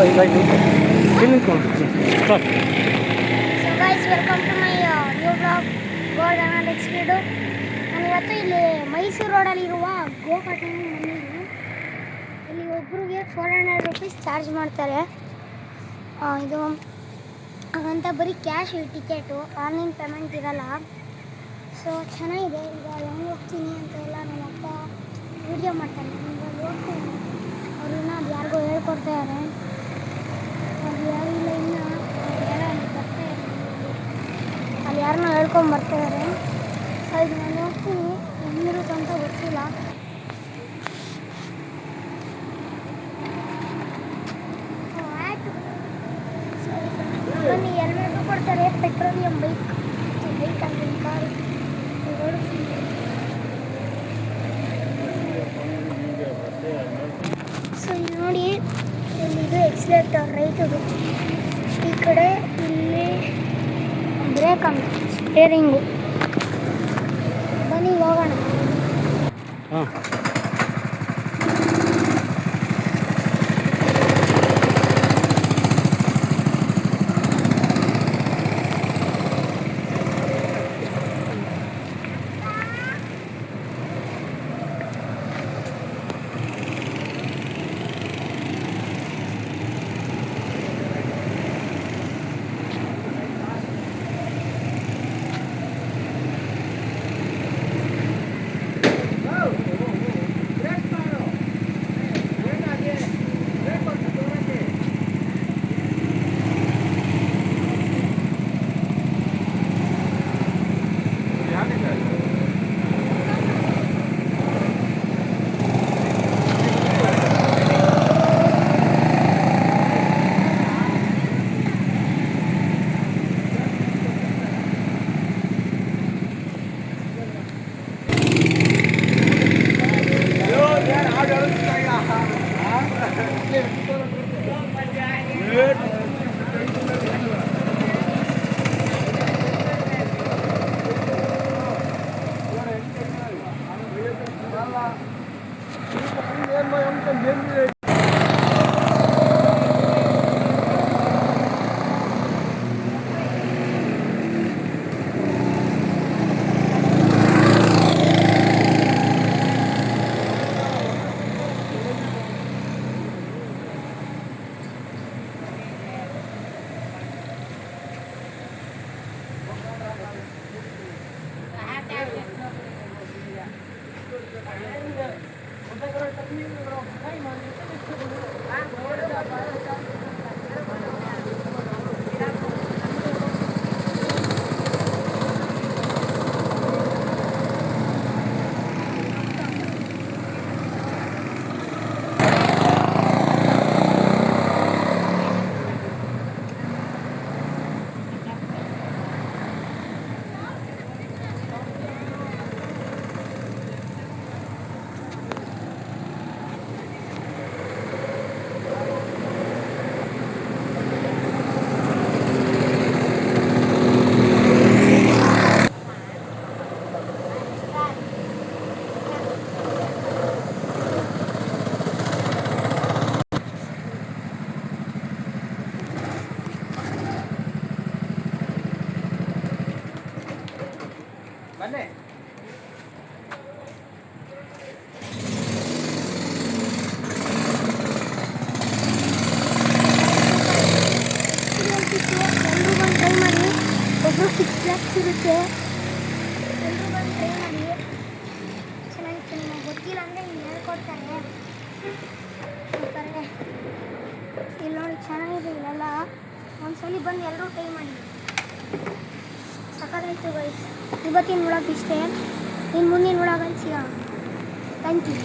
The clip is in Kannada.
Guys welcome to my new blog gold and ಎಕ್ಸ್ಪೀಡು. ನಾನು ಇವತ್ತು ಇಲ್ಲಿ ಮೈಸೂರು ರೋಡಲ್ಲಿರುವ ಗೋಪಟ್ಟಣ ಬಂದಿದ್ದೀನಿ. ಇಲ್ಲಿ ಒಬ್ಬರಿಗೆ 400 ರೂಪೀಸ್ ಚಾರ್ಜ್ ಮಾಡ್ತಾರೆ. ಇದು ಹಾಗಂತ ಬರೀ ಕ್ಯಾಶ್ ಟಿಕೆಟು, ಆನ್ಲೈನ್ ಪೇಮೆಂಟ್ ಇರಲ್ಲ. ಸೊ ಚೆನ್ನಾಗಿದೆ. ಈಗ ಹೆಂಗೆ ಹೋಗ್ತೀನಿ ಅಂತ ಎಲ್ಲ ನಮ್ಮ ಅಪ್ಪ ವೀಡಿಯೋ ಮಾಡ್ತಾರೆ. ನಾನು ಹೋಗ್ತೀನಿ, ಅವ್ರನ್ನ ಅದು ಯಾರಿಗೋ ಹೇಳ್ಕೊಡ್ತಾ ಇದ್ದಾರೆ. ಅದು ಯಾರಿಲ್ಲ ಇನ್ನು ಯಾರೋ ಬರ್ತಾ ಇದ್ದಾರೆ, ಅಲ್ಲಿ ಯಾರನ್ನೋ ಹೇಳ್ಕೊಂಡು ಬರ್ತಾಯಿದ್ದಾರೆ. ಸೊ ಇದು ನಾನು ಹೋಗ್ತೀನಿ, ಎಲ್ಲಿರುತ್ತೆ ಅಂತ ಗೊತ್ತಿಲ್ಲ. ಬನ್ನಿ, ಎಲ್ಲರಿಗೂ ಕೊಡ್ತಾರೆ ಪೆಟ್ರೋಲಿಯಂ ಬೈಕ್ ಅಂದರೆ ಕಾರು. ಸೊ ಇಲ್ಲಿ ನೋಡಿ, ಇಲ್ಲಿದೆ ಎಕ್ಸಿಲೇಟರ್ ರೈಟದು, ಈ ಕಡೆ ಇಲ್ಲಿ ಬ್ರೇಕ್ ಅಂತ ಸ್ಟೇರಿಂಗು. ಬನ್ನಿ ಹೋಗೋಣ. ಒಬ್ಬರು 6 lakhs ಇರುತ್ತೆ. ಎಲ್ಲರೂ ಬಂದು ಟ್ರೈ ಮಾಡಿ, ಚೆನ್ನಾಗಿತ್ತು. ನಿಮಗೆ ಗೊತ್ತಿಲ್ಲ ಅಂದರೆ ಹಿಂಗೆ ಹೇಳ್ಕೊಡ್ತಾರೆ. ಇಲ್ಲಿ ನೋಡಿ ಚೆನ್ನಾಗಿದೆ. ಇಲ್ಲೆಲ್ಲ ಒಂದ್ಸಲಿ ಬಂದು ಎಲ್ಲರೂ ಟ್ರೈ ಮಾಡಿ. ಸಖತ್ತಾಯಿತು ಗೈಸ್. ಇವತ್ತಿನ ವ್ಲಾಗ್ ಇಷ್ಟೇ. ಇನ್ನು ಮುಂದಿನ ವ್ಲಾಗಲ್ಲಿ ಸಿಗೋಣ. Thank you.